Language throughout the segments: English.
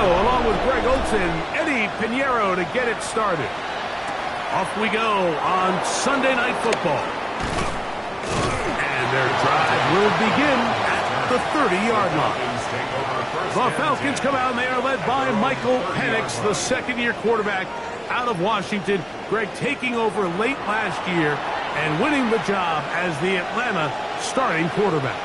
along with Greg Olson, Eddie Pinheiro to get it started. Off we go on Sunday Night Football. And their drive will begin at the 30-yard line. The Falcons come out and they are led by Michael Penix, the second-year quarterback out of Washington. Greg taking over late last year and winning the job as the Atlanta starting quarterback.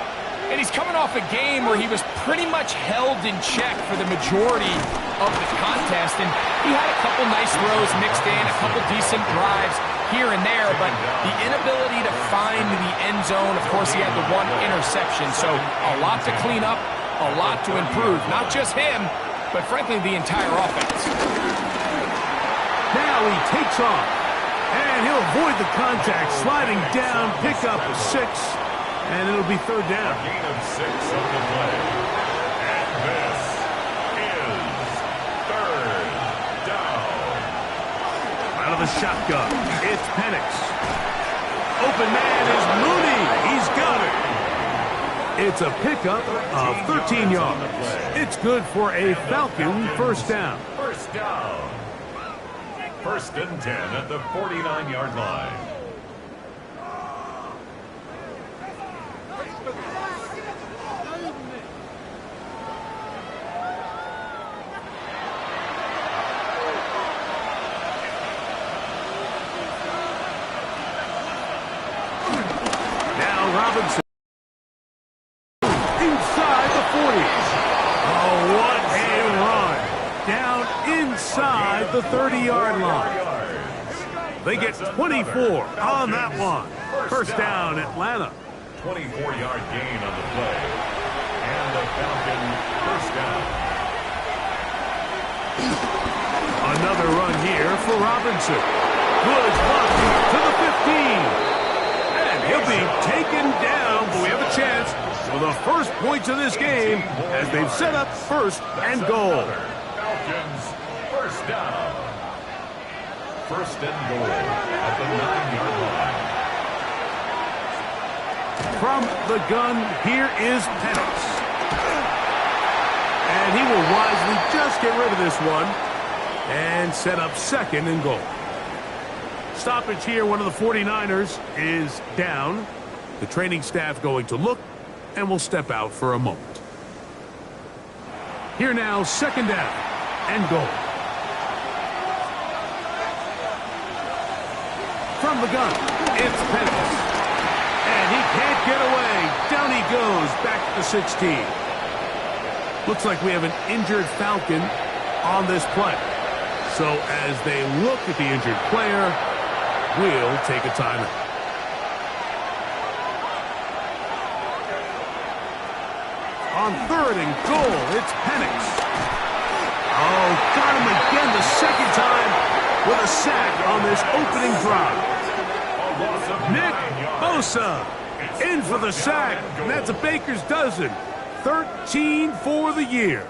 And he's coming off a game where he was pretty much held in check for the majority of the contest. And he had a couple nice throws mixed in, a couple decent drives here and there. But the inability to find the end zone, of course, he had the one interception. So a lot to clean up, a lot to improve. Not just him, but frankly, the entire offense. Now he takes off. And he'll avoid the contact, sliding down, pick up 6. And it'll be third down. A gain of 6 on the play. And this is third down. Out of the shotgun, it's Penix. Open man is Mooney. He's got it. It's a pickup of 13 yards. It's good for a Falcon first down. First down. First and 10 at the 49-yard line. Robinson inside the 40. Oh, what a run. Down inside the 30-yard line. They get 24 on that one. First down, Atlanta. 24-yard gain on the play. And the Falcon first down. Another run here for Robinson. Good block to the 15. He'll be taken down, but we have a chance for the first points of this game as they've set up first and goal. Falcons first down. First and goal at the 9-yard line. From the gun, here is Penix. And he will wisely just get rid of this one and set up second and goal. Stoppage here, one of the 49ers is down. The training staff going to look, and will step out for a moment. Here now, second down and goal. From the gun, it's Penix. And he can't get away. Down he goes, back to the 16. Looks like we have an injured Falcon on this play. So as they look at the injured player, we'll take a timeout. On third and goal, it's Penix. Oh, got him again the second time with a sack on this opening drive. Nick Bosa in for the sack, and that's a baker's dozen. 13 for the year.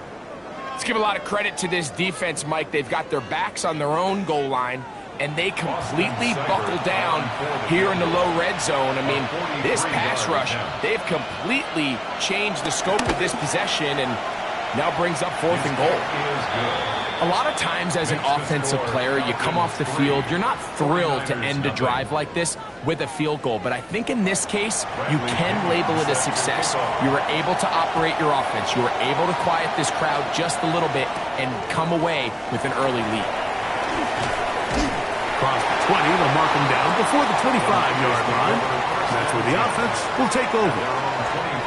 Let's give a lot of credit to this defense, Mike. They've got their backs on their own goal line, and they completely buckle down here in the low red zone. I mean, this pass rush, they've completely changed the scope of this possession and now brings up fourth and goal. A lot of times as an offensive player, you come off the field, you're not thrilled to end a drive like this with a field goal. But I think in this case, you can label it a success. You were able to operate your offense. You were able to quiet this crowd just a little bit and come away with an early lead. Across the 20, they'll mark him down before the 25-yard line. That's where the offense will take over.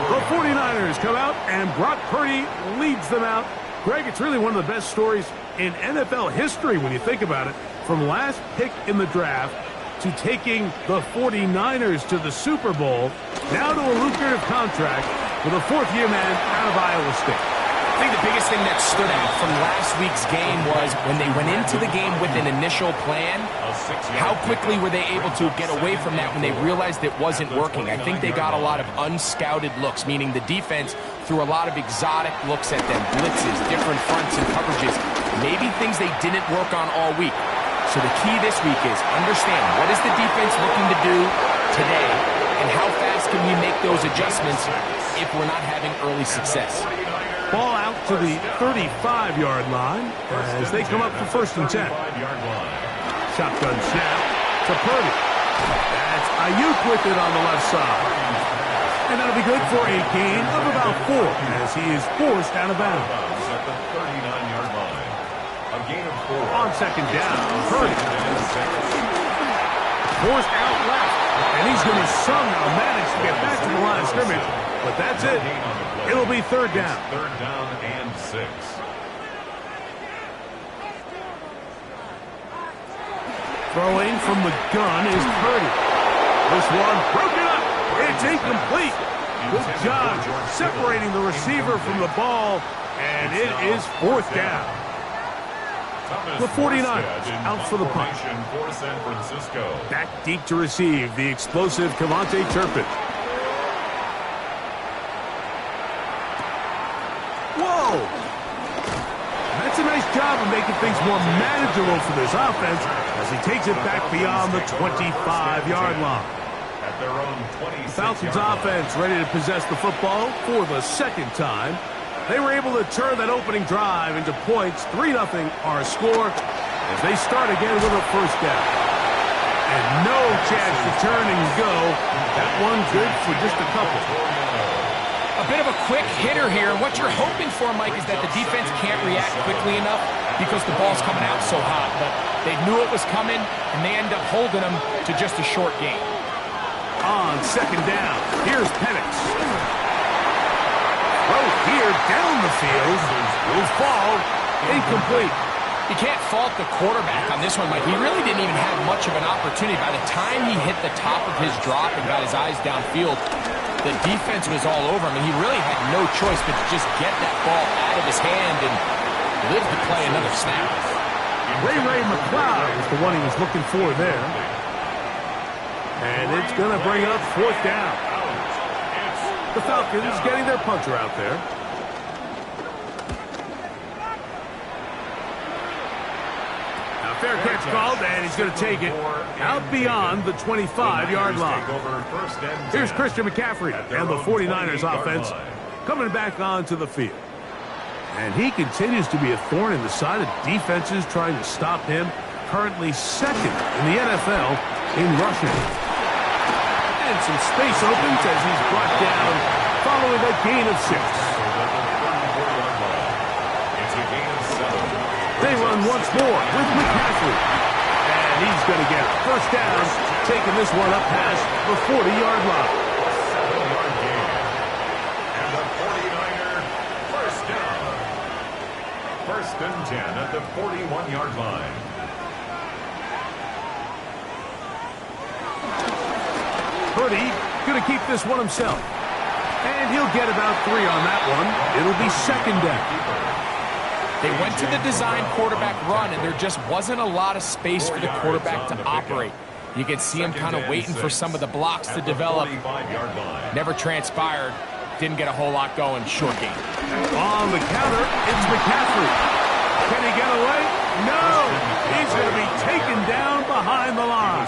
The 49ers come out, and Brock Purdy leads them out. Greg, it's really one of the best stories in NFL history when you think about it. From last pick in the draft to taking the 49ers to the Super Bowl, now to a lucrative contract with a fourth-year man out of Iowa State. I think the biggest thing that stood out from last week's game was when they went into the game with an initial plan, how quickly were they able to get away from that when they realized it wasn't working. I think they got a lot of unscouted looks, meaning the defense threw a lot of exotic looks at them, blitzes, different fronts and coverages, maybe things they didn't work on all week. So the key this week is understand what is the defense looking to do today and how fast can we make those adjustments if we're not having early success. Ball out to the 35-yard line as they come up for 1st and 10. Shotgun snap to Purdy. That's Ayuk with it on the left side. And that'll be good for a gain of about 4 as he is forced out of bounds. At the 39-yard line. A gain of 4. On 2nd down, Purdy. Forced out left. And he's going to somehow manage to get back to the line of scrimmage. But that's it. It'll be 3rd down. 3rd down and 6. Throwing from the gun is Purdy. This one broken up. It's incomplete. Good job separating the receiver from the ball, and it is 4th down. The 49ers out for the punt. For San Francisco. Back deep to receive the explosive Cavante Turpin. Whoa! That's a nice job of making things more manageable for this offense as he takes it back beyond the 25-yard line. At their own 26-yard Falcons offense ready to possess the football for the 2nd time. They were able to turn that opening drive into points. 3-0 our score as they start again with a 1st down. And no chance to turn and go. That one good for just a couple. A bit of a quick hitter here. What you're hoping for, Mike, is that the defense can't react quickly enough because the ball's coming out so hot. But they knew it was coming, and they end up holding them to just a short gain. On 2nd down, here's Penix. Throw here down the field. Will fall. Incomplete. You can't fault the quarterback on this one, Mike. He really didn't even have much of an opportunity. By the time he hit the top of his drop and got his eyes downfield, the defense was all over him, and he really had no choice but to just get that ball out of his hand and live to play another snap. Ray McCloud is the one he was looking for there. And it's going to bring up 4th down. The Falcons getting their punter out there. Now fair catch called, and he's going to take it out beyond the 25-yard line. Here's Christian McCaffrey and the 49ers offense coming back onto the field. And he continues to be a thorn in the side of defenses trying to stop him. Currently 2nd in the NFL in rushing. And some space opens as he's brought down following a gain of 6. They run once more with McCaffrey. And he's going to get 1st down, taking this one up past the 40-yard line. 7-yard gain. And the 49er 1st down. 1st and 10 at the 41-yard line. Purdy going to keep this one himself. And he'll get about 3 on that one. It'll be 2nd down. They went to the design quarterback run, and there just wasn't a lot of space for the quarterback to operate. You can see him kind of waiting for some of the blocks to develop. Never transpired. Didn't get a whole lot going. Short game. On the counter, it's McCaffrey. Can he get away? No! He's going to be taken down behind the line.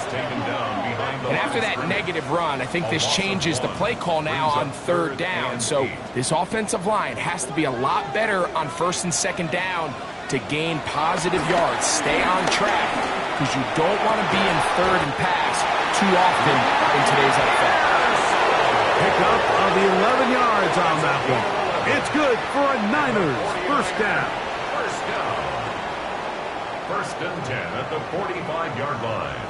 And after that negative run, I think this changes the play call now on 3rd down. So this offensive line has to be a lot better on 1st and 2nd down to gain positive yards. Stay on track because you don't want to be in 3rd and pass too often in today's NFL. Pick up of the 11 yards on that one. It's good for a Niners 1st down. 1st and 10 at the 45-yard line.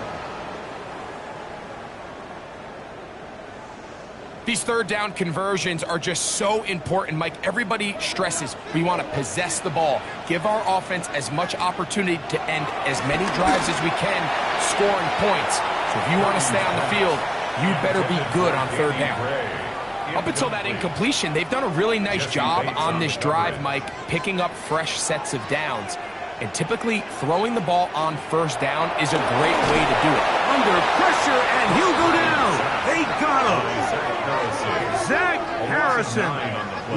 These 3rd down conversions are just so important, Mike. Everybody stresses we want to possess the ball, give our offense as much opportunity to end as many drives as we can, scoring points. So if you want to stay on the field, you better be good on 3rd down. Up until that incompletion, they've done a really nice job on this drive, Mike, picking up fresh sets of downs. And typically, throwing the ball on 1st down is a great way to do it. Under pressure, and he'll go down. They got him. Zach Harrison.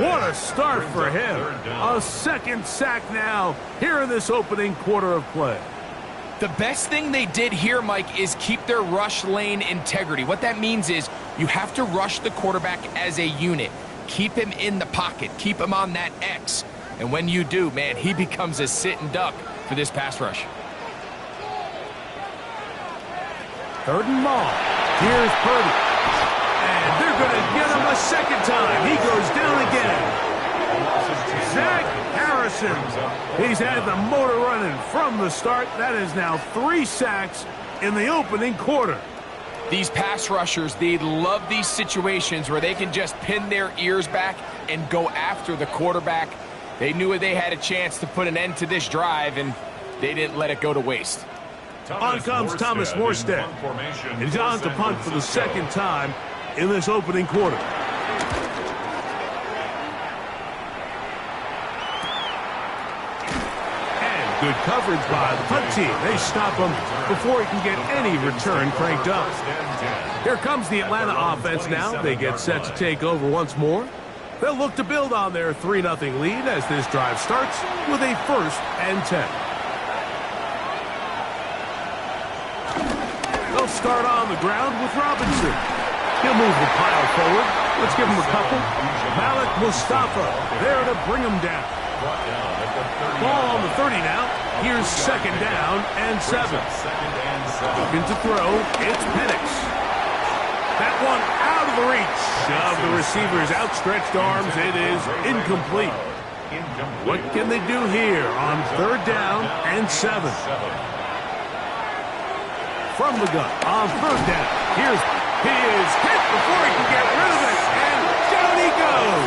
What a start for him. A 2nd sack now here in this opening quarter of play. The best thing they did here, Mike, is keep their rush lane integrity. What that means is you have to rush the quarterback as a unit. keep him in the pocket, keep him on that X. And when you do, man, he becomes a sitting duck for this pass rush. 3rd and long. Here's Purdy. And they're going to get him a second time. He goes down again. Zach Harrison. He's had the motor running from the start. That is now 3 sacks in the opening quarter. These pass rushers, they love these situations where they can just pin their ears back and go after the quarterback. They knew they had a chance to put an end to this drive, and they didn't let it go to waste. On comes Thomas Morstead. And he's on to punt for the second time in this opening quarter. And good coverage by the punt team. They stop him before he can get any return cranked up. Here comes the Atlanta offense now. They get set to take over once more. They'll look to build on their 3-0 lead as this drive starts with a 1st and 10. They'll start on the ground with Robinson. He'll move the pile forward. Let's give him a couple. Malik Mustafa there to bring him down. Ball on the 30 now. Here's 2nd down and 7. Looking to throw. It's Penix. That one out of the reach of the receiver's outstretched arms. It is incomplete. What can they do here on 3rd down and 7? From the gun on 3rd down. He is hit before he can get rid of it. And down he goes.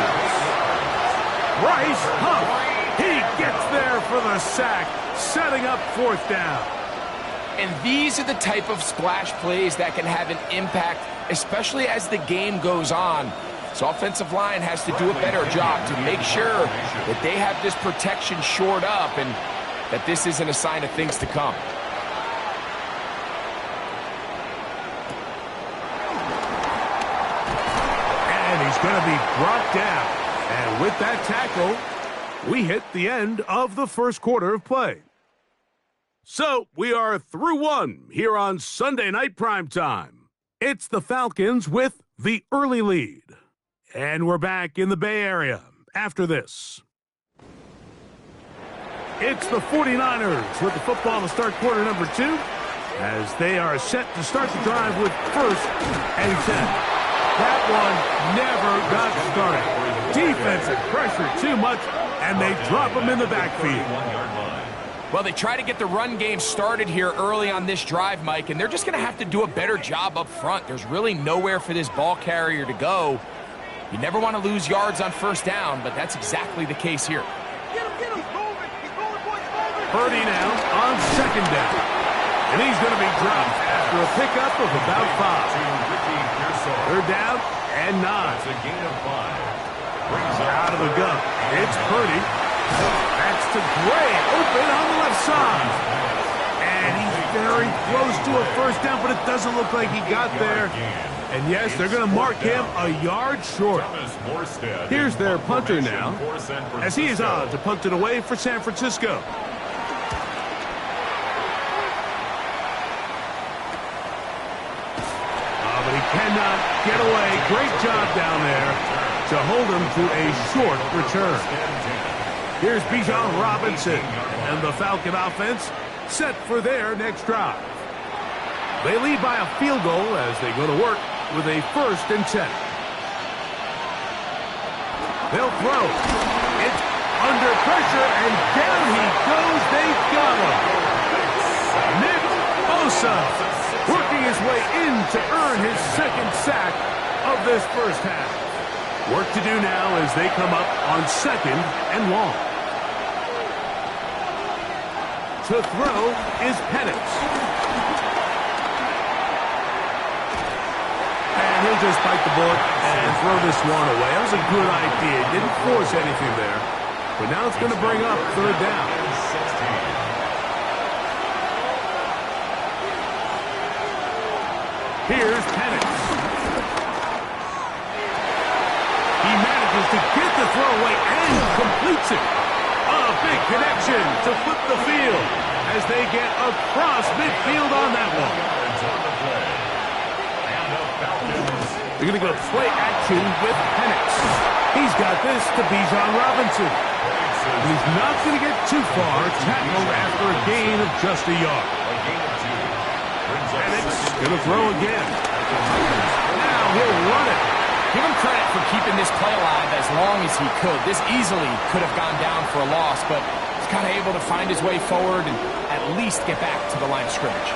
Bryce Huff. He gets there for the sack, setting up 4th down. And these are the type of splash plays that can have an impact, especially as the game goes on. So offensive line has to do a better job to make sure that they have this protection shored up and that this isn't a sign of things to come. And he's going to be brought down. And with that tackle, we hit the end of the 1st quarter of play. So, we are through 1 here on Sunday Night Primetime. It's the Falcons with the early lead. And we're back in the Bay Area after this. It's the 49ers with the football to start quarter number 2 as they are set to start the drive with 1st and 10. That one never got started. Defensive pressure too much, and they drop them in the backfield. Well, they try to get the run game started here early on this drive, Mike, and they're just going to have to do a better job up front. There's really nowhere for this ball carrier to go. You never want to lose yards on 1st down, but that's exactly the case here. Purdy now on 2nd down. And he's going to be dropped after a pickup of about 5. 3rd down and 9. Out of the gun. It's Purdy. That's to Gray, open on the left side. And he's very close to a 1st down, but it doesn't look like he got there. And yes, they're going to mark him a yard short. Here's their punter now, as he is on to punt it away for San Francisco. But he cannot get away. Great job down there to hold him to a short return. Here's Bijan Robinson and the Falcon offense set for their next drive. They lead by a field goal as they go to work with a 1st and 10. They'll throw. It's under pressure, and down he goes. They've got him. Nick Bosa working his way in to earn his 2nd sack of this 1st half. Work to do now as they come up on 2nd and long. To throw is Penix. And he'll just bite the bullet and throw this one away. That was a good idea. Didn't force anything there. But now it's going to bring up 3rd down. Here's Penix. He manages to get the throw away and completes it. A big connection to flip the field as they get across midfield on that one. They're going to go play action with Penix. He's got this to Bijan Robinson. He's not going to get too far, tackled after a gain of just a yard. And it's going to throw again. Now he'll run it. Give him credit for keeping this play alive as long as he could. This easily could have gone down for a loss, but he's kind of able to find his way forward and at least get back to the line of scrimmage.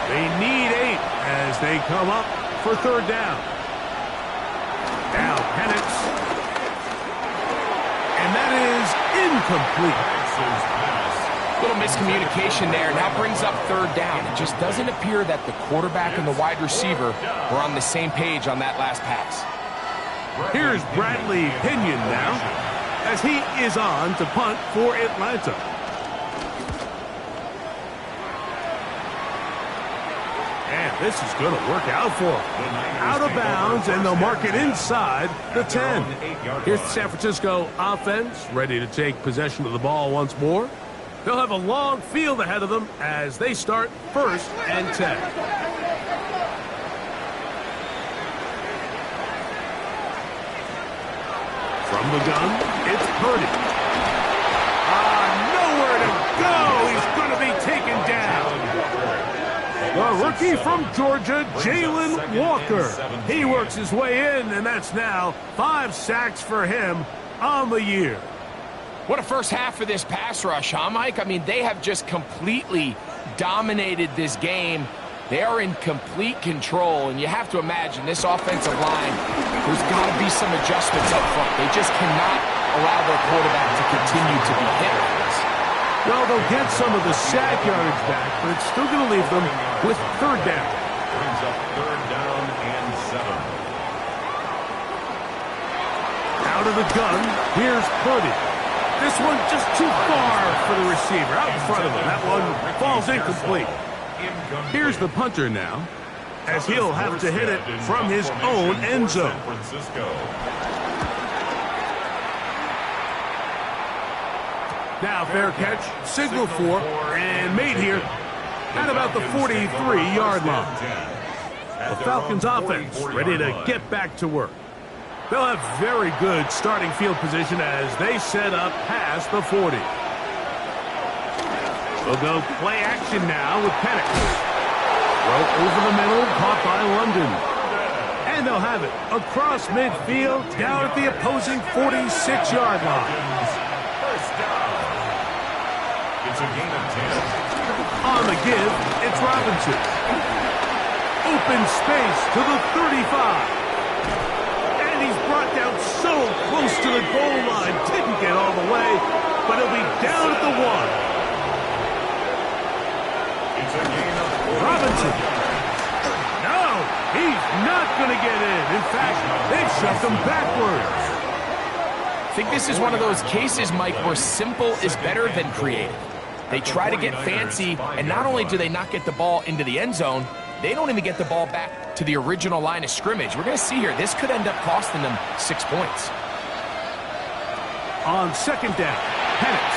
They need 8 as they come up for third down. Now Penix. And that is incomplete. Little miscommunication there. Now brings up third down. It just doesn't appear that the quarterback and the wide receiver were on the same page on that last pass. Here's Bradley Pinion now as he is on to punt for Atlanta. And this is going to work out for him. Out of bounds, and they'll mark it inside the 10. Here's the San Francisco offense ready to take possession of the ball once more. They'll have a long field ahead of them as they start 1st and 10. From the gun, it's Purdy. Nowhere to go. He's going to be taken down. The rookie from Georgia, Jalen Walker. He works his way in, and that's now 5 sacks for him on the year. What a first half for this pass rush, huh, Mike? I mean, they have just completely dominated this game. They are in complete control, and you have to imagine this offensive line, there's got to be some adjustments up front. They just cannot allow their quarterback to continue to be hit like this. Well, they'll get some of the sack yardage back, but it's still going to leave them with third down. Brings up third down and 7. Out of the gun, here's Purdy. This one just too far for the receiver, out in front of him. That one falls incomplete. Here's the punter now, as he'll have to hit it from his own end zone. Now fair catch, signal for, and made here at about the 43-yard line. The Falcons offense ready to get back to work. They'll have very good starting field position as they set up past the 40. They'll go play action now with Penix. Throw over the middle, caught by London. And they'll have it across midfield, down at the opposing 46-yard line. First down. It's a gain of 10. On the give, it's Robinson. Open space to the 35. And he's brought down so close to the goal line. Didn't get all the way, but he'll be down at the 1. Robinson. No, he's not going to get in. In fact, they've shoved him backwards. I think this is one of those cases, Mike, where simple is better than creative. They try to get fancy, and not only do they not get the ball into the end zone, they don't even get the ball back to the original line of scrimmage. We're going to see here, this could end up costing them 6 points. On second down, Penix.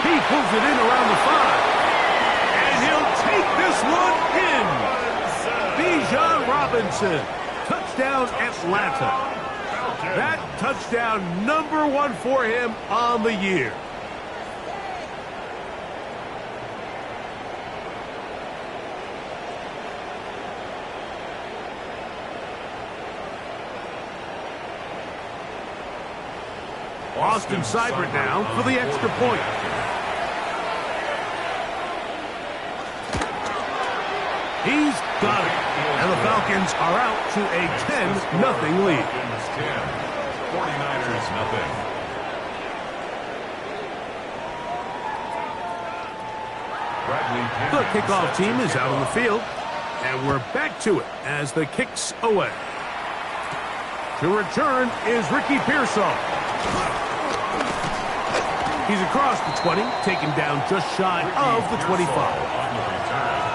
He pulls it in around the 5. He'll take this one in. Bijan Robinson. Touchdown, Atlanta. That touchdown #1 for him on the year. Austin Seibert now for the extra point. He's got it. And the Falcons are out to a 10-0 lead. 49ers nothing. The kickoff team is out on the field. And we're back to it as the kick's away. To return is Ricky Pearsall. He's across the 20, taken down just shy of the 25.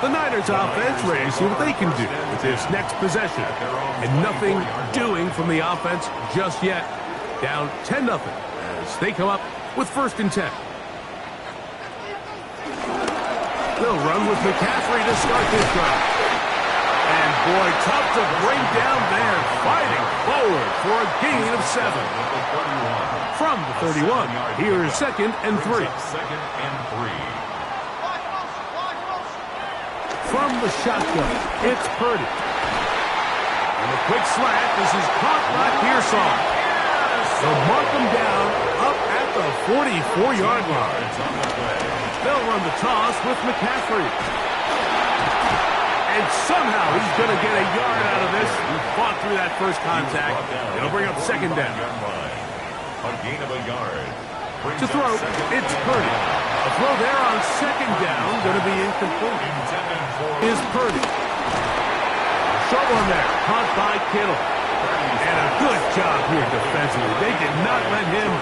The Niners offense ready to see what they can do with this next possession. And nothing doing from the offense just yet. Down 10-0 as they come up with 1st and 10. They'll run with McCaffrey to start this drive. And boy, tough to bring down there. Fighting forward for a gain of 7. From the 31, here's 2nd and 3. From the shotgun, it's Purdy. And a quick slant. This is caught by Pearsall. They'll mark him down up at the 44-yard line. They'll run the toss with McCaffrey. And somehow he's going to get a yard out of this. He fought through that first contact. It'll bring up 2nd down. A gain of a yard. To throw, it's Purdy. A throw there on 2nd down, going to be incomplete. Is Purdy. Short one there, caught by Kittle. And a good job here defensively. They did not let him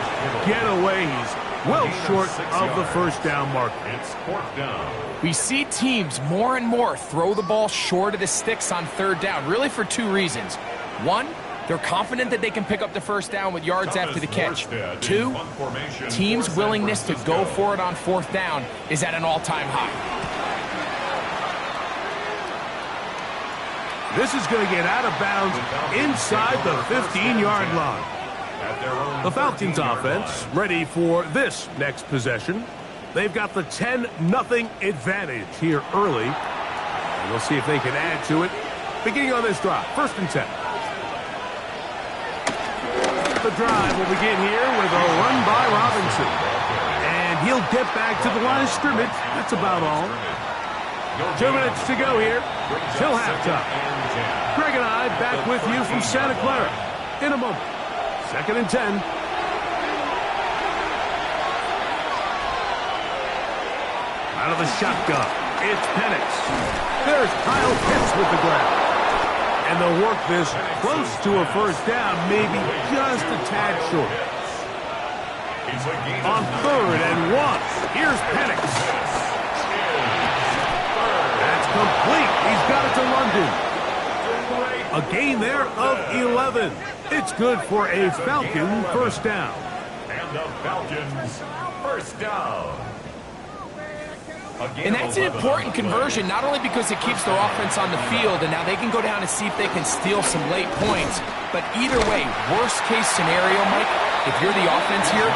get away. He's well short of the first down marker. It's 4th down. We see teams more and more throw the ball short of the sticks on 3rd down, really for 2 reasons. 1, they're confident that they can pick up the first down with yards after the catch. 2, teams' willingness to go for it on 4th down is at an all-time high. This is going to get out of bounds inside the 15-yard line. The Falcons offense ready for this next possession. They've got the 10-0 advantage here early. And we'll see if they can add to it. Beginning on this drive, 1st and 10. The drive will begin here with a run by Robinson. And he'll get back to the line of scrimmage. That's about all. 2 minutes to go here till halftime. Greg and I back with you from Santa Clara in a moment. 2nd and 10. Out of the shotgun, it's Penix. There's Kyle Pitts with the grab. And they'll work this close to a first down, maybe just a tad short. On 3rd and 1, here's Penix. That's complete. He's got it to London. A gain there of 11. It's good for a Falcon first down. And the Falcons first down. And that's an important conversion, not only because it keeps their offense on the field, and now they can go down and see if they can steal some late points. But either way, worst case scenario, Mike, if you're the offense here,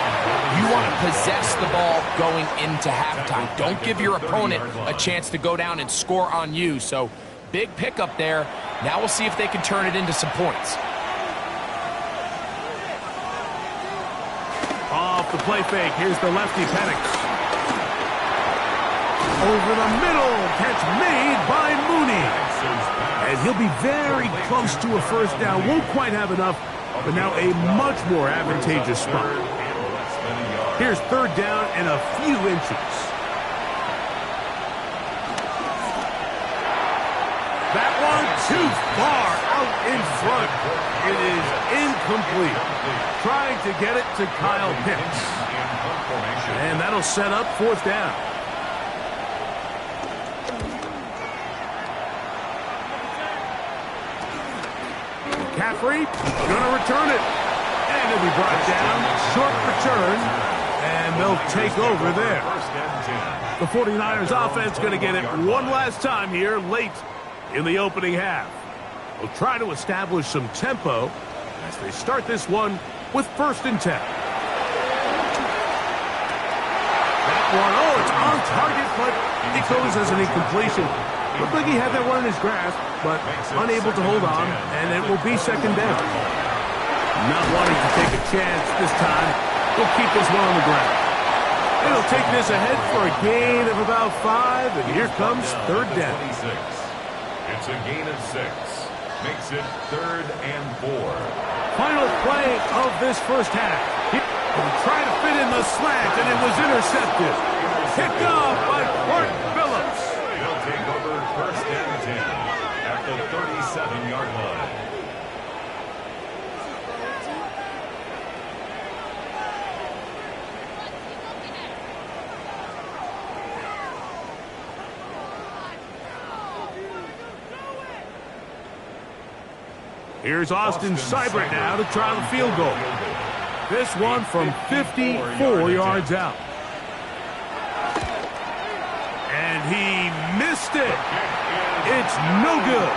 you want to possess the ball going into halftime. Don't give your opponent a chance to go down and score on you. So big pickup there. Now we'll see if they can turn it into some points. Off the play fake, here's the lefty Penix. Over the middle, catch made by Mooney. And he'll be very close to a first down. Won't quite have enough, but now a much more advantageous spot. Here's 3rd down and a few inches. That one too far out in front. It is incomplete. Trying to get it to Kyle Pitts. And that'll set up 4th down. McCaffrey gonna return it. And it'll be brought down. Short return. And they'll take over there. The 49ers offense gonna get it one last time here late in the opening half. They'll try to establish some tempo as they start this one with 1st and 10. That one, it's on target, but it goes as an incompletion. Looked like he had that one in his grasp, but unable to hold on, and it will be 2nd down. Not wanting to take a chance this time, we'll keep this one on the ground. It'll take this ahead for a gain of about 5, and here comes 3rd down. It's a gain of 6. Makes it 3rd and 4. Final play of this first half. He tried to fit in the slant, and it was intercepted. Picked off by Clark Phillips. They'll take over 1st and 10 at the 37-yard line. Here's Austin Seibert now to try the field goal. This one from 54 yards out. And he missed it. It's no good.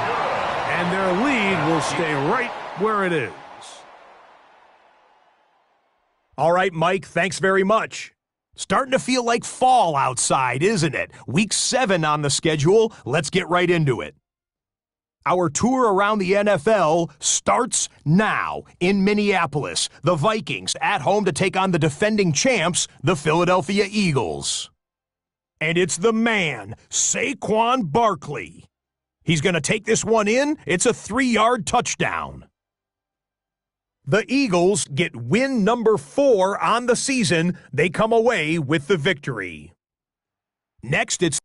And their lead will stay right where it is. All right, Mike, thanks very much. Starting to feel like fall outside, isn't it? Week 7 on the schedule. Let's get right into it. Our tour around the NFL starts now in Minneapolis. The Vikings at home to take on the defending champs, the Philadelphia Eagles. And it's the man, Saquon Barkley. He's going to take this one in. It's a 3-yard touchdown. The Eagles get win number 4 on the season. They come away with the victory. Next, it's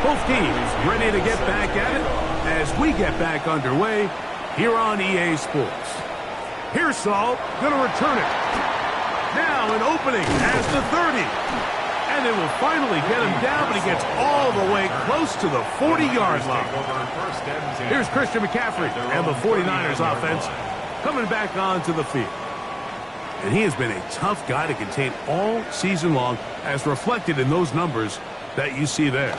both teams ready to get back at it as we get back underway here on EA Sports. Pearsall going to return it. Now an opening as the 30. And they will finally get him down, but he gets all the way close to the 40-yard line. Here's Christian McCaffrey and the 49ers offense coming back onto the field. And he has been a tough guy to contain all season long, as reflected in those numbers that you see there.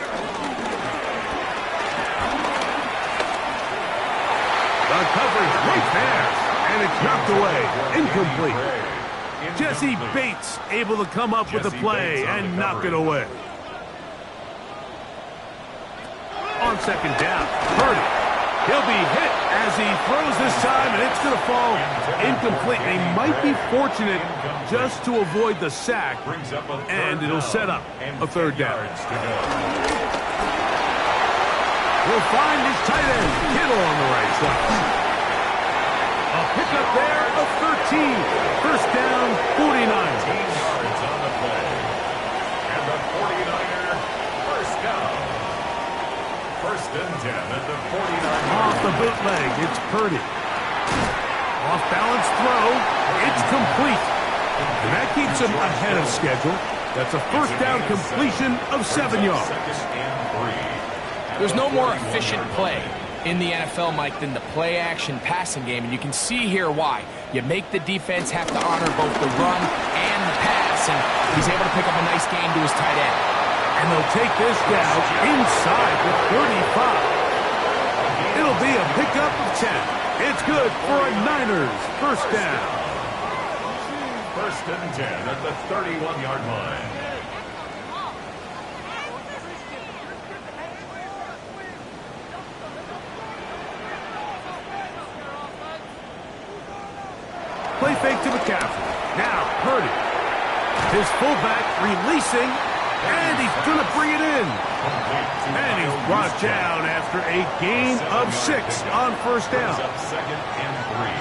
The coverage right there, and it's knocked away, incomplete. Jesse Bates able to come up with the play and knock it away. On second down, Purdy. He'll be hit as he throws this time, and it's going to fall incomplete. They might be fortunate just to avoid the sack, and it'll set up a third down. We'll find his tight end, Kittle, on the right side. A pickup there of 13. First down, 49. 18 yards on the play. And the 49er first down. First and 10 at the 49. Off the bootleg, it's Purdy. Off balance throw, it's complete. And that keeps him ahead of schedule. That's a first down completion of 7 yards. There's no more efficient play in the NFL, Mike, than the play-action passing game, and you can see here why. You make the defense have to honor both the run and the pass, and he's able to pick up a nice gain to his tight end. And they'll take this down inside the 35. It'll be a pickup of 10. It's good for a Niners first down. First and 10 at the 31-yard line. Play fake to McCaffrey. Now Purdy. His fullback releasing, and he's going to bring it in. And he's brought down after a gain of 6 on first down. Second and 3.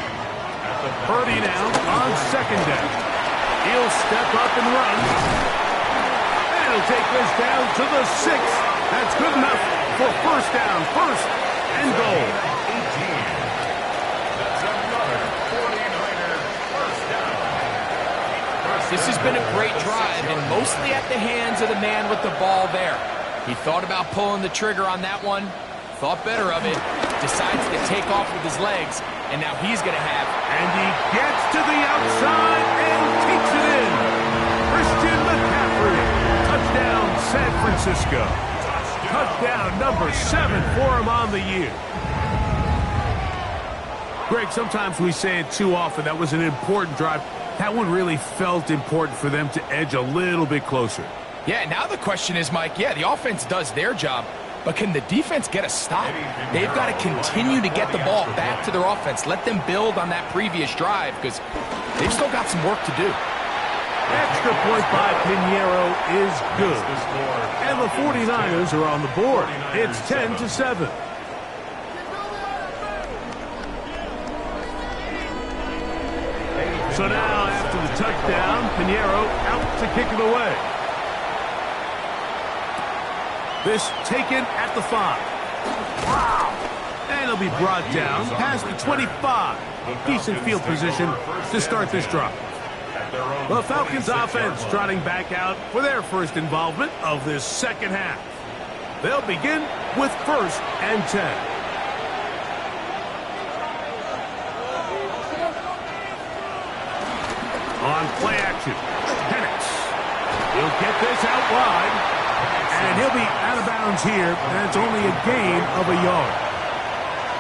Purdy now on second down. He'll step up and run. And he'll take this down to the 6. That's good enough for first down. First and goal. 18. That's another 49er first down. This has been a great drive, and mostly at the hands of the man with the ball there. He thought about pulling the trigger on that one, thought better of it, decides to take off with his legs, and now he's going to have. And he gets to the outside and takes it in. Christian McCaffrey. Touchdown, San Francisco. Touchdown number 7 for him on the year. Greg, sometimes we say it too often. That was an important drive. That one really felt important for them to edge a little bit closer. Yeah, now the question is, Mike, the offense does their job, but can the defense get a stop? They've got to continue to get the ball back to their offense. Let them build on that previous drive, because they've still got some work to do. Extra point by Pinheiro is good. And the 49ers are on the board. It's 10-7. So now, after the touchdown, Pinheiro out to kick it away. This taken at the 5. Wow! And he'll be brought down past the 25. Decent field position to start this drive. The Falcons offense trotting back out for their first involvement of this second half. They'll begin with 1st and 10. On play action, Penix. He'll get this out wide, and he'll be out of bounds here, and it's only a gain of a yard.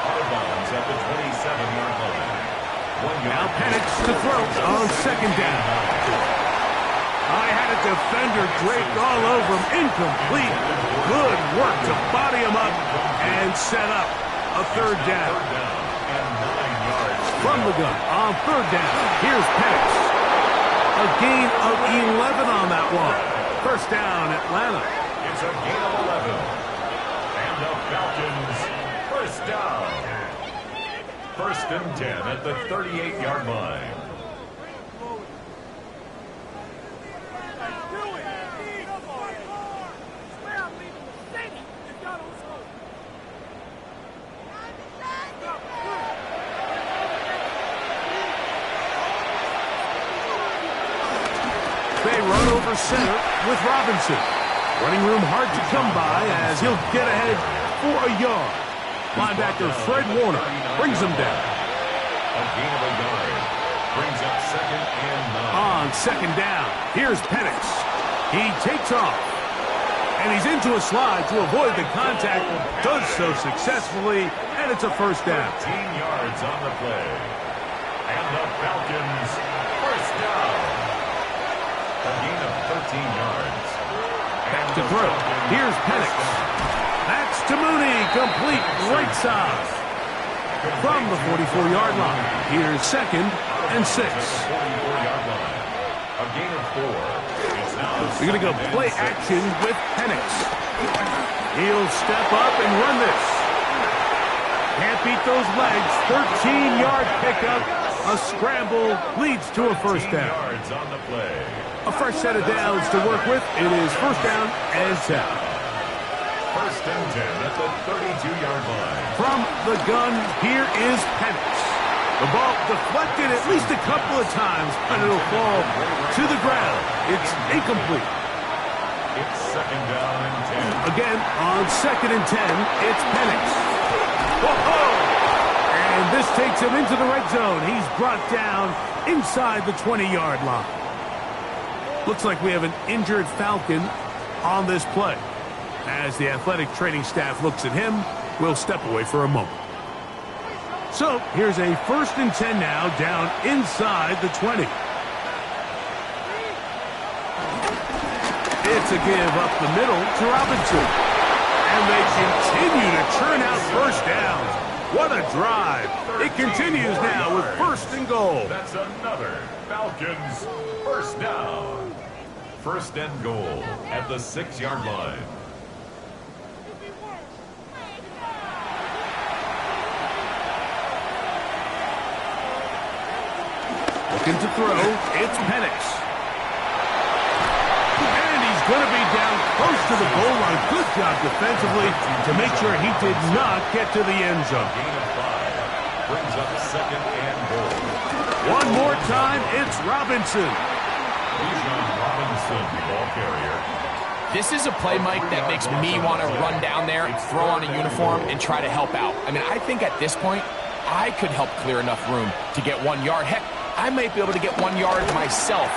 Out of bounds at the 27-yard line. Now Penix to throw on 2nd down. I had a defender draped all over him, incomplete. Good work to body him up and set up a 3rd down. From the gun on 3rd down, here's Penix. A gain of 11 on that one. 1st down, Atlanta. It's a gain of 11. And the Falcons, 1st down. 1st and 10 at the 38-yard line. They run over center with Robinson. Running room hard to come by as he'll get ahead for a yard. Linebacker Fred Warner brings him down. A gain of a yard. Brings up 2nd and 9. On 2nd down, here's Penix. He takes off. And he's into a slide to avoid the contact. Does so successfully, and it's a 1st down. 13 yards on the play. And the Falcons, 1st down. A gain of 13 yards. Back to throw. Here's Penix. That's to Mooney. Complete right side. From the 44-yard line. Here's 2nd and 6. 44-yard line. A gain of 4. It's now We're going to go play action with Penix. He'll step up and run this. Can't beat those legs. 13-yard pickup. A scramble leads to a 1st down. yards on the play. A fresh set of downs to work with. It is 1st down and 10. 1st and 10 at the 32-yard line. From the gun, here is Penix. The ball deflected at least a couple of times, but it'll fall to the ground. It's incomplete. It's 2nd down and 10. Again, on 2nd and 10, it's Penix. Whoa! And this takes him into the red zone. He's brought down inside the 20-yard line. Looks like we have an injured Falcon on this play. As the athletic training staff looks at him, we'll step away for a moment. So, here's a 1st and 10 now, down inside the 20. It's a give up the middle to Robinson. And they continue to churn out 1st downs. What a drive. It continues now with 1st and goal. That's another Falcons 1st down. 1st and goal at the 6-yard line. Looking to throw, it's Penix. And he's going to be down close to the goal line. Good job defensively to make sure he did not get to the end zone. Gain of 5. Brings up 2nd and goal. One more time, it's Robinson. Bijan Robinson, ball carrier. This is a play, Mike, that makes me want to run down there, throw on a uniform, and try to help out. I mean, I think at this point, I could help clear enough room to get 1 yard. Heck, I might be able to get 1 yard myself.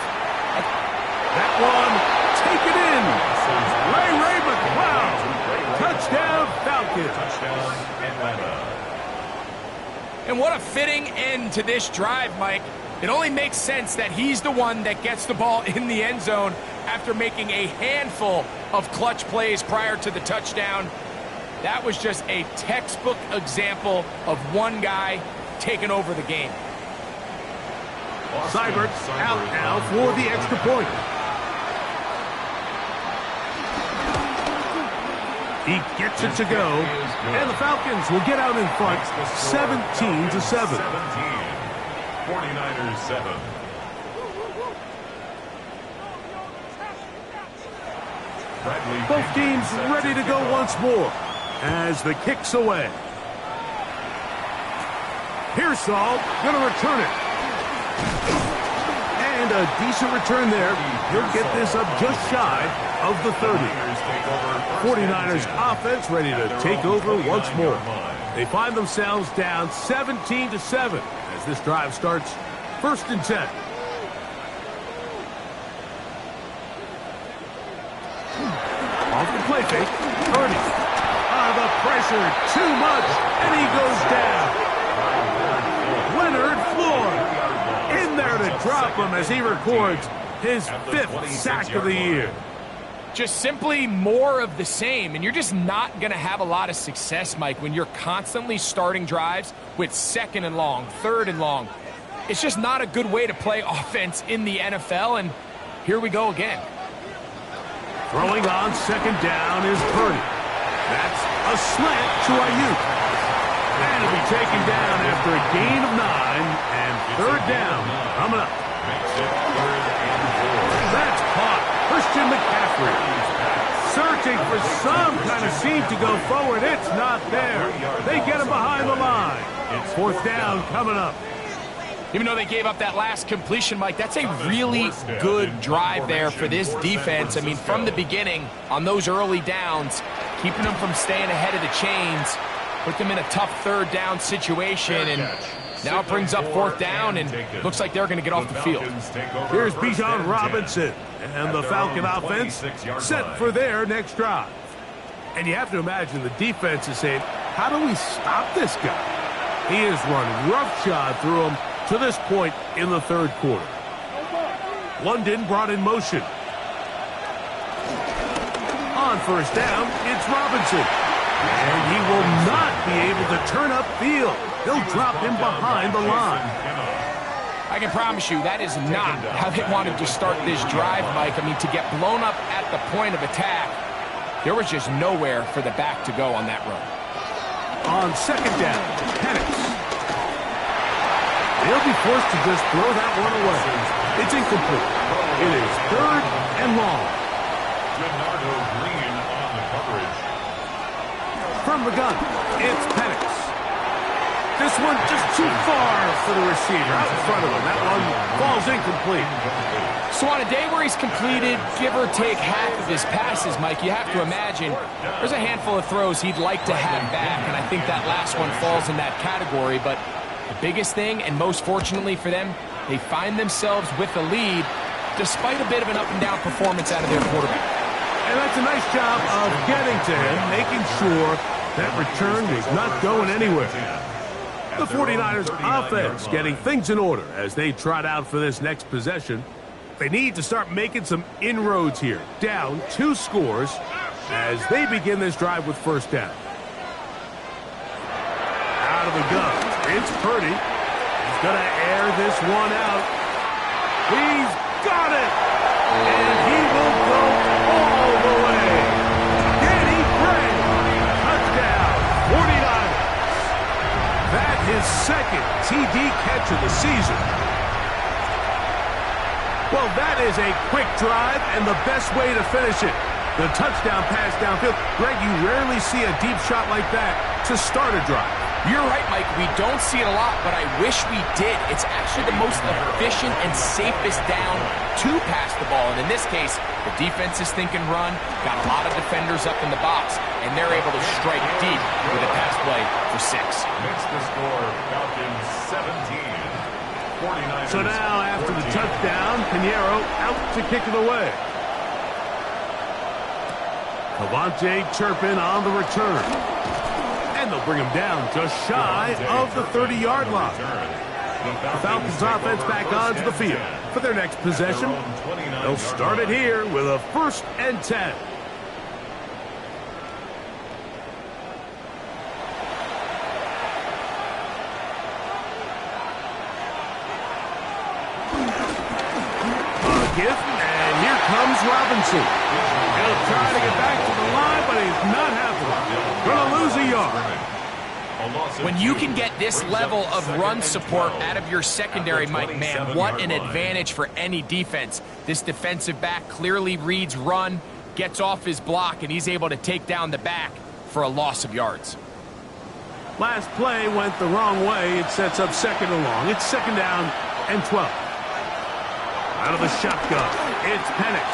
That one, take it in. Ray McCloud. Touchdown, Falcons. Touchdown, Atlanta. And what a fitting end to this drive, Mike. It only makes sense that he's the one that gets the ball in the end zone after making a handful of clutch plays prior to the touchdown. That was just a textbook example of one guy taking over the game. Seibert out now for the extra point. He gets it to go, and the Falcons will get out in front 17-7. 49ers 7. Both teams ready to go once more as the kick's away. Pearsall going to return it. And a decent return there. He'll get this up just shy of the 30. 49ers offense ready to take over once more. They find themselves down 17-7 as this drive starts 1st and 10. Off the play fake, Purdy. The pressure, too much, and he goes down. Leonard Floyd in there to drop him as he records his 5th sack of the year. Just simply more of the same, and you're just not going to have a lot of success, Mike, when you're constantly starting drives with 2nd and long, 3rd and long. It's just not a good way to play offense in the NFL, and here we go again. Throwing on 2nd down is Purdy. That's a slant to Ayuk. And it'll be taken down after a gain of 9, and 3rd down coming up. That's caught. Christian McCaffrey searching for some kind of seam to go forward. It's not there. They get him behind the line. It's 4th down coming up. Even though they gave up that last completion, Mike, that's a really good drive there for this defense. I mean, from the beginning, on those early downs, keeping them from staying ahead of the chains, put them in a tough 3rd down situation, and now it brings up 4th down, and looks like they're going to get off the field. Here's Bijan Robinson, and the Falcon offense set for their next drive. And you have to imagine the defense is saying, how do we stop this guy? He has run roughshod through him to this point in the 3rd quarter. London brought in motion. On 1st down, it's Robinson. And he will not be able to turn upfield. They'll drop him behind the line. I can promise you that is not how they wanted to start this drive, Mike. I mean, to get blown up at the point of attack, there was just nowhere for the back to go on that run. On 2nd down, Penix. They'll be forced to just throw that one away. It's incomplete. It is 3rd and long. Bernardo Green on the coverage. From the gun, it's Penix. This one just too far for the receiver out in front of him. That one falls incomplete. So on a day where he's completed, give or take half of his passes, Mike, you have to imagine there's a handful of throws he'd like to have back, and I think that last one falls in that category. But the biggest thing, and most fortunately for them, they find themselves with the lead despite a bit of an up-and-down performance out of their quarterback. And that's a nice job of getting to him, making sure that return was not going anywhere. The 49ers offense getting things in order as they trot out for this next possession. They need to start making some inroads here. Down 2 scores as they begin this drive with 1st down. Out of the gun, it's Purdy. He's going to air this one out. He's got it! And he will go all the way. Danny Gray, touchdown, 49ers. That his 2nd TD catch of the season. Well, that is a quick drive and the best way to finish it. The touchdown pass downfield. Greg, you rarely see a deep shot like that to start a drive. You're right, Mike. We don't see it a lot, but I wish we did. It's actually the most efficient and safest down to pass the ball. And in this case, the defense is thinking run, got a lot of defenders up in the box, and they're able to strike deep with a pass play for 6. Makes the score Falcons 17. 49ers. So now, after the touchdown, Pinheiro out to kick it away. Avante Turpin on the return. And they'll bring him down just shy of the 30-yard line. The Falcons offense back onto the field for their next possession. They'll start it here with a 1st and 10. A gift, and here comes Robinson. He'll try to get back to the line, but he's not happening. Going to lose a yard. When you can get this level of run support out of your secondary, Mike, man, what an advantage for any defense. This defensive back clearly reads run, gets off his block, and he's able to take down the back for a loss of yards. Last play went the wrong way. It sets up second and long. It's second down and 12. Out of the shotgun, it's Penix.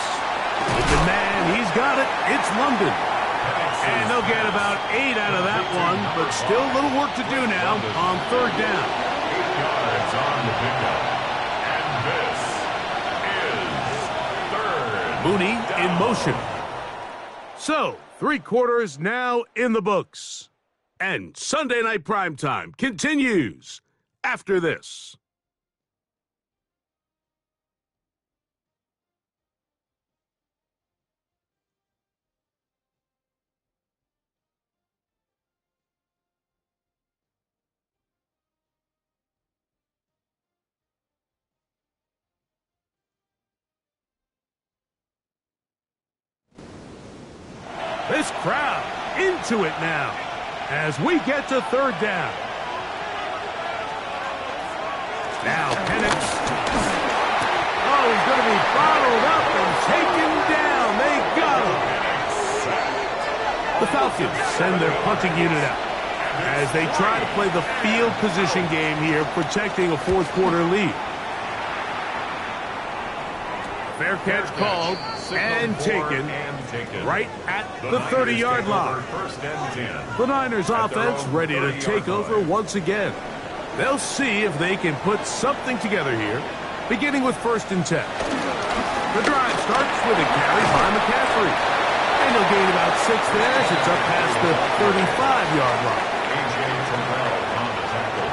Open man, he's got it. It's London. And they'll get about 8 out of that one, but still a little work to do now on third down. 8 yards on the pickup. And this is third. Mooney in motion. So, 3 quarters now in the books. And Sunday Night Primetime continues after this. This crowd into it now as we get to third down. Now Penix. Oh, he's going to be bottled up and taken down. They got him. The Falcons send their punting unit out as they try to play the field position game here, protecting a fourth quarter lead. Fair catch called and taken right at the 30-yard line. The Niners offense ready to take over once again. They'll see if they can put something together here, beginning with 1st and 10. The drive starts with a carry by McCaffrey. And he'll gain about 6 there as it's up past the 35-yard line. A.J. Terrell on the tackle.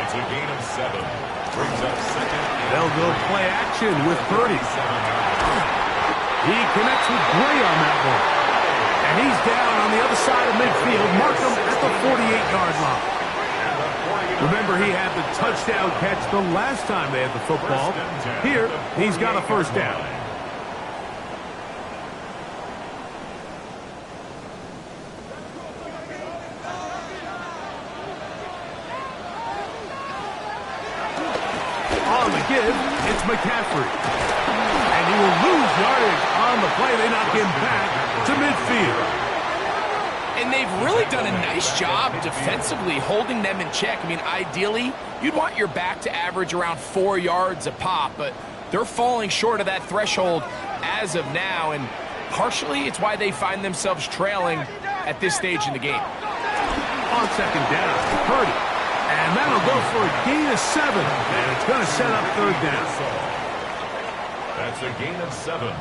It's a gain of 7. Brings up second. They'll go play action with Purdy. He connects with Gray on that one. And he's down on the other side of midfield. Markham at the 48-yard line. Remember, he had the touchdown catch the last time they had the football. Here, he's got a first down. On the give, it's McCaffrey. And he will lose yardage on the play. They knock him back to midfield. And they've really done a nice job defensively holding them in check. I mean, ideally, you'd want your back to average around 4 yards a pop, but they're falling short of that threshold as of now, and partially it's why they find themselves trailing at this stage in the game. On second down, Purdy. And that'll go for a gain of 7, and it's going to set up third down. That's a gain of 7.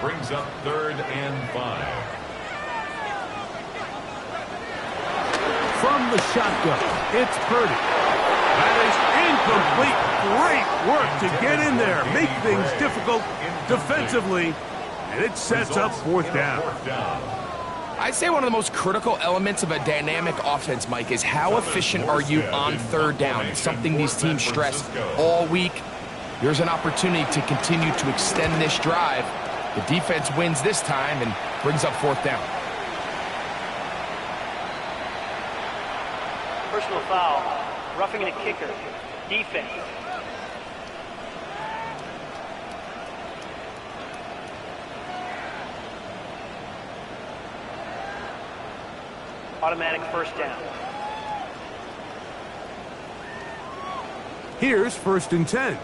Brings up 3rd and 5. From the shotgun, it's Purdy. That is incomplete. Great work to get in there, make things difficult defensively, and it sets up 4th down. I'd say one of the most critical elements of a dynamic offense, Mike, is how efficient are you on 3rd down. It's something these teams stress all week. Here's an opportunity to continue to extend this drive. The defense wins this time and brings up 4th down. Personal foul, roughing a kicker, defense. Automatic first down. Here's 1st and 10.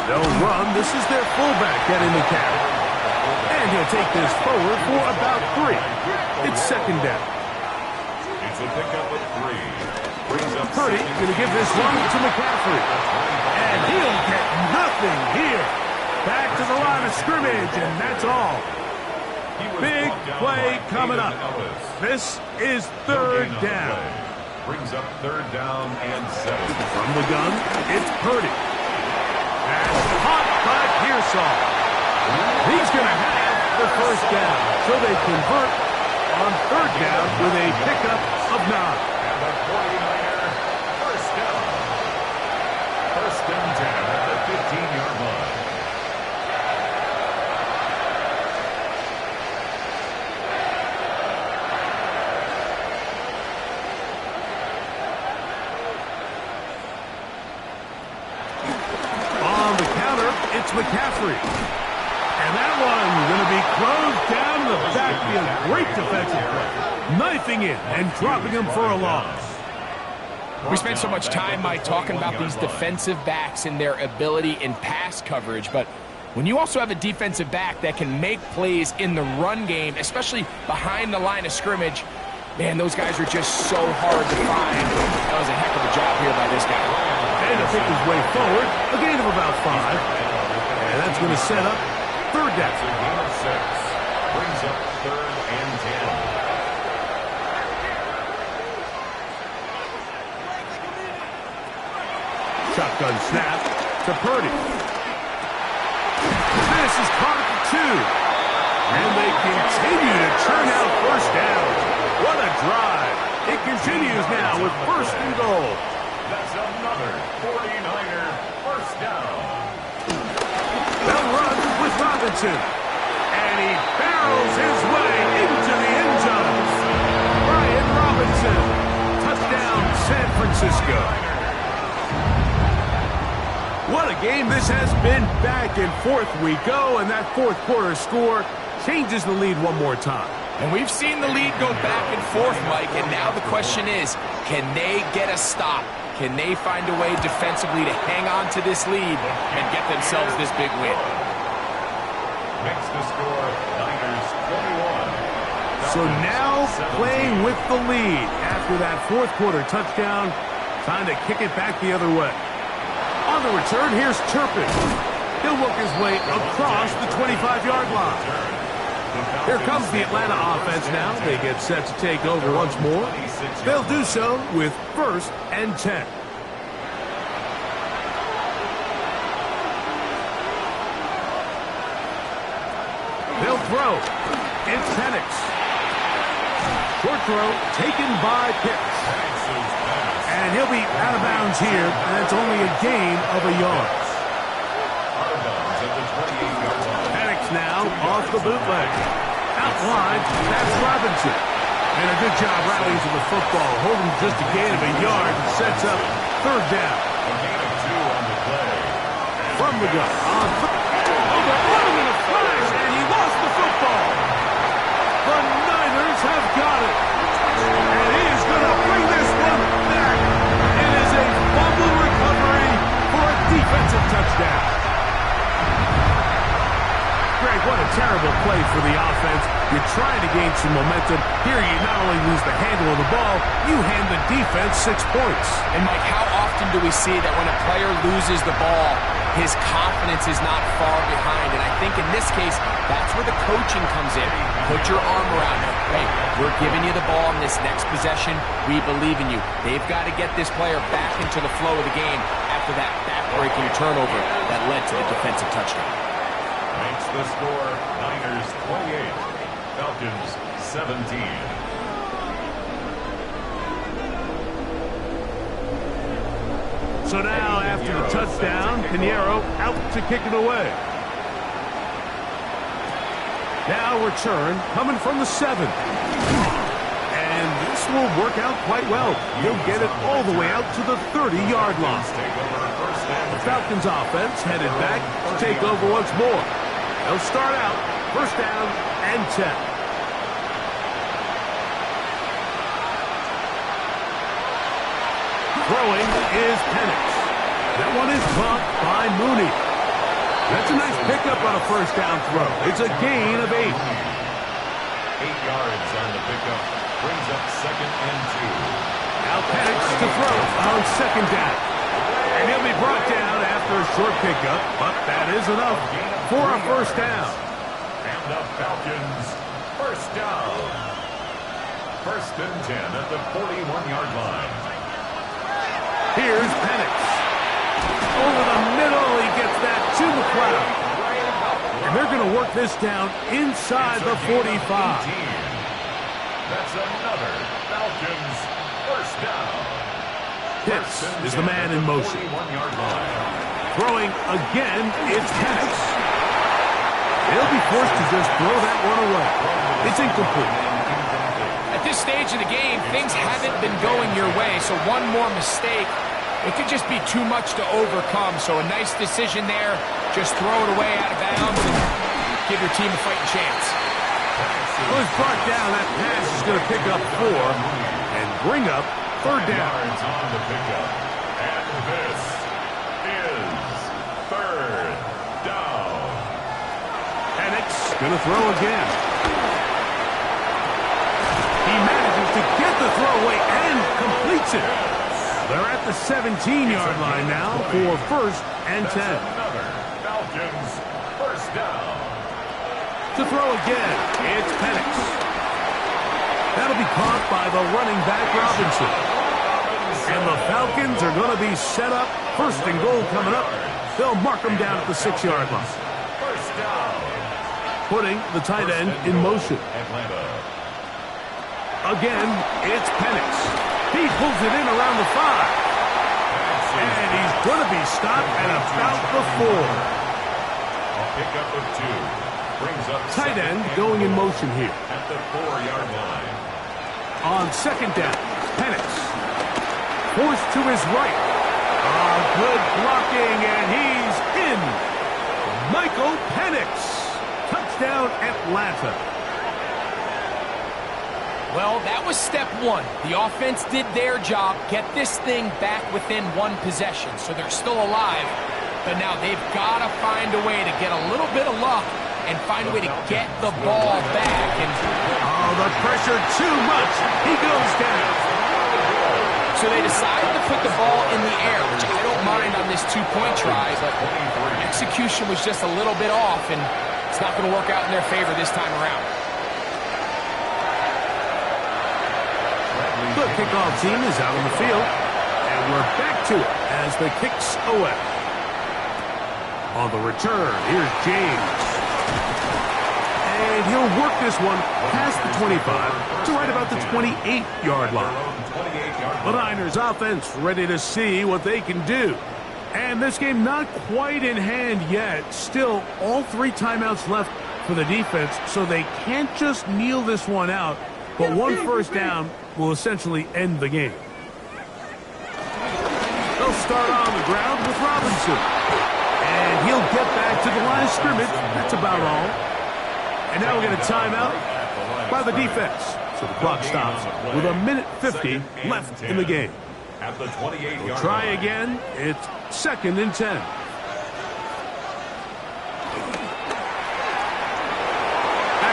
They'll run. This is their fullback getting the carry. And he'll take this forward for about 3. It's 2nd down. It's a pickup of 3. Brings up Purdy going to give this one to McCaffrey. And he'll get nothing here. Back to the line of scrimmage, and that's all. Big play coming up. This is 3rd down. Brings up 3rd down and 7. From the gun, it's Purdy. And caught by Pearsall. He's going to have the first down, so they convert on 3rd down with a pickup of 9. And the 49er first down. 1st and 10 at the 15-yard line. On the counter, it's McCaffrey. And that one going to be closed down be a great defensive play. Knifing in and dropping him for a loss. We spent so much time, Mike, talking about these defensive backs and their ability in pass coverage, but when you also have a defensive back that can make plays in the run game, especially behind the line of scrimmage, man, those guys are just so hard to find. That was a heck of a job here by this guy. And to pick his way forward, a gain of about 5. And that's going to set up third down. Gain of 6. Brings up 3rd and 10. Shotgun snap to Purdy. This is caught at the 2. And they continue to churn out first down. What a drive. It continues now with 1st and goal. That's another 49er first down. They'll run with Robinson. And he barrels his way into the end zone. Brian Robinson. Touchdown, San Francisco. What a game this has been. Back and forth we go, and that 4th quarter score changes the lead one more time. And we've seen the lead go back and forth, Mike, and now the question is, can they get a stop? Can they find a way defensively to hang on to this lead and get themselves this big win? Makes the score Niners 21. So now playing with the lead after that 4th quarter touchdown, trying to kick it back the other way. On the return, here's Turpin. He'll work his way across the 25-yard line. Here comes the Atlanta offense now. They get set to take over once more. They'll do so with 1st and 10. They'll throw. It's Penix. Short throw taken by Pitts. And he'll be out of bounds here, and that's only a gain of a yard. Penix now off the bootleg. Out wide, that's Robinson. And a good job rallying to the football, holding just a gain of a yard and sets up 3rd down. A gain of 2 on the play. From the gun. Overrunning in a flash, and he lost the football. The Niners have got it. And he is going to bring this one back. It is a fumble recovery for a defensive touchdown. Greg, what a terrible play for the offense. You're trying to gain some momentum. Here you not only lose the handle of the ball, you hand the defense 6 points. And Mike, how often do we see that when a player loses the ball, his confidence is not far behind? And I think in this case, that's where the coaching comes in. Put your arm around it. Hey, we're giving you the ball in this next possession. We believe in you. They've got to get this player back into the flow of the game after that back-breaking turnover that led to the defensive touchdown. Makes the score Niners 28, Falcons 17. So now, after the touchdown, Pinheiro out to kick it away. Now return coming from the 7. And this will work out quite well. He'll get it all the way out to the 30-yard line. The Falcons offense headed back to take over once more. They'll start out 1st down and 10. Throwing is Penix. That one is caught by Mooney. That's a nice pickup on a 1st down throw. It's a gain of 8. 8 yards on the pickup. Brings up 2nd and 2. Now Penix to throw on 2nd down. And he'll be brought down after a short pickup, but that is enough for a 1st down. And the Falcons, 1st down. 1st and 10 at the 41-yard line. Here's Penix. Over the middle, he gets that to McLeod. And they're going to work this down inside the 45. That's another Falcons 1st down. Pitts is the man in motion. 41-yard line. Throwing again, it's Penix. They'll be forced to just throw that one away. It's incomplete. At this stage of the game, things haven't been going your way, so one more mistake, it could just be too much to overcome. So a nice decision there. Just throw it away out of bounds and give your team a fighting chance. Well, it's brought down. That pass is going to pick up 4 and bring up third down. Yards on the pickup. And this is third down. Penix going to throw again. He manages to get the throw away and completes it. They're at the 17-yard line now for first and 10. Another Falcons first down. To throw again, it's Penix. That'll be caught by the running back Robinson. And the Falcons are going to be set up. First and goal coming up. They'll mark them down at the 6-yard line. First down. Putting the tight end in motion. Atlanta. Again, it's Penix. He pulls it in around the 5. And he's going to be stopped at about the 4. A pickup of 2. Brings up Tight end going in motion here. at the 4-yard line. On second down, Penix. Forced to his right. Good blocking, and he's in. Michael Penix. Touchdown, Atlanta. Well, that was step 1. The offense did their job, get this thing back within 1 possession, so they're still alive. But now they've got to find a way to get a little bit of luck and find a way to get the ball back. And the pressure too much. He goes down. so they decided to put the ball in the air, which I don't mind on this 2-point try, but execution was just a little bit off, and it's not going to work out in their favor this time around. The kickoff team is out on the field, and we're back to it as the kicks away. On the return, here's James. And he'll work this one past the 25 to right about the 28-yard line. The Niners offense ready to see what they can do. And this game not quite in hand yet. Still, all 3 timeouts left for the defense, so they can't just kneel this one out. But 1 first down will essentially end the game. They'll start on the ground with Robinson. And he'll get back to the line of scrimmage. That's about all. And now we get a timeout by the defense. So the clock stops with 1:50 left in the game. At the 28-yard We'll try line. again. It's 2nd and 10. And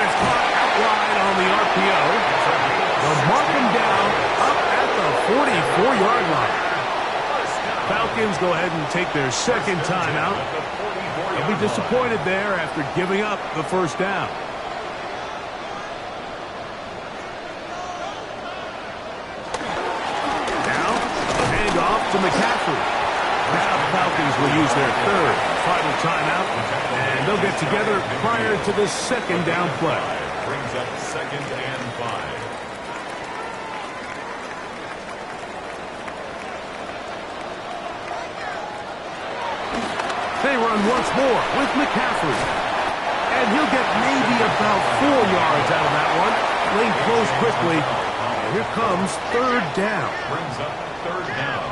it's caught out wide on the RPO. They'll mark him down up at the 44-yard line. Falcons go ahead and take their 2nd timeout. They'll be disappointed there after giving up the first down. Now, a handoff to McCaffrey. Now the Falcons will use their 3rd final timeout, and they'll get together prior to the 2nd down play. Brings up 2nd and 5. They run once more with McCaffrey. And he'll get maybe about 4 yards out of that one. Lane closed quickly. And here comes 3rd down. Brings up 3rd down.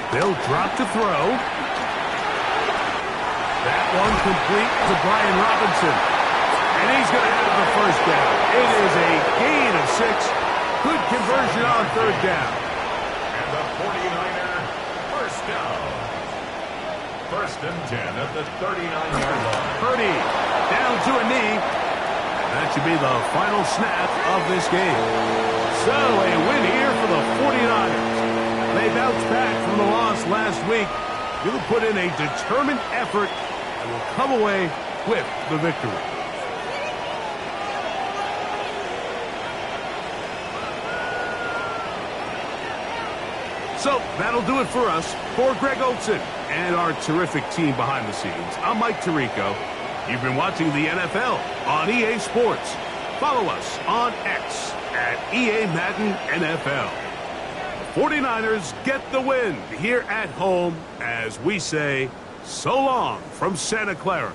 They'll drop to throw. That one complete to Brian Robinson. And he's going to have the first down. It is a gain of 6. Good conversion on 3rd down. And the 49er first down. 1st and 10 at the 39-yard line. Purdy down to a knee. That should be the final snap of this game. So a win here for the 49ers. They bounced back from the loss last week. They'll put in a determined effort and will come away with the victory. So that'll do it for us. For Greg Olsen and our terrific team behind the scenes, I'm Mike Tirico. You've been watching the NFL on EA Sports. Follow us on X at EA Madden NFL. The 49ers get the win here at home as we say so long from Santa Clara.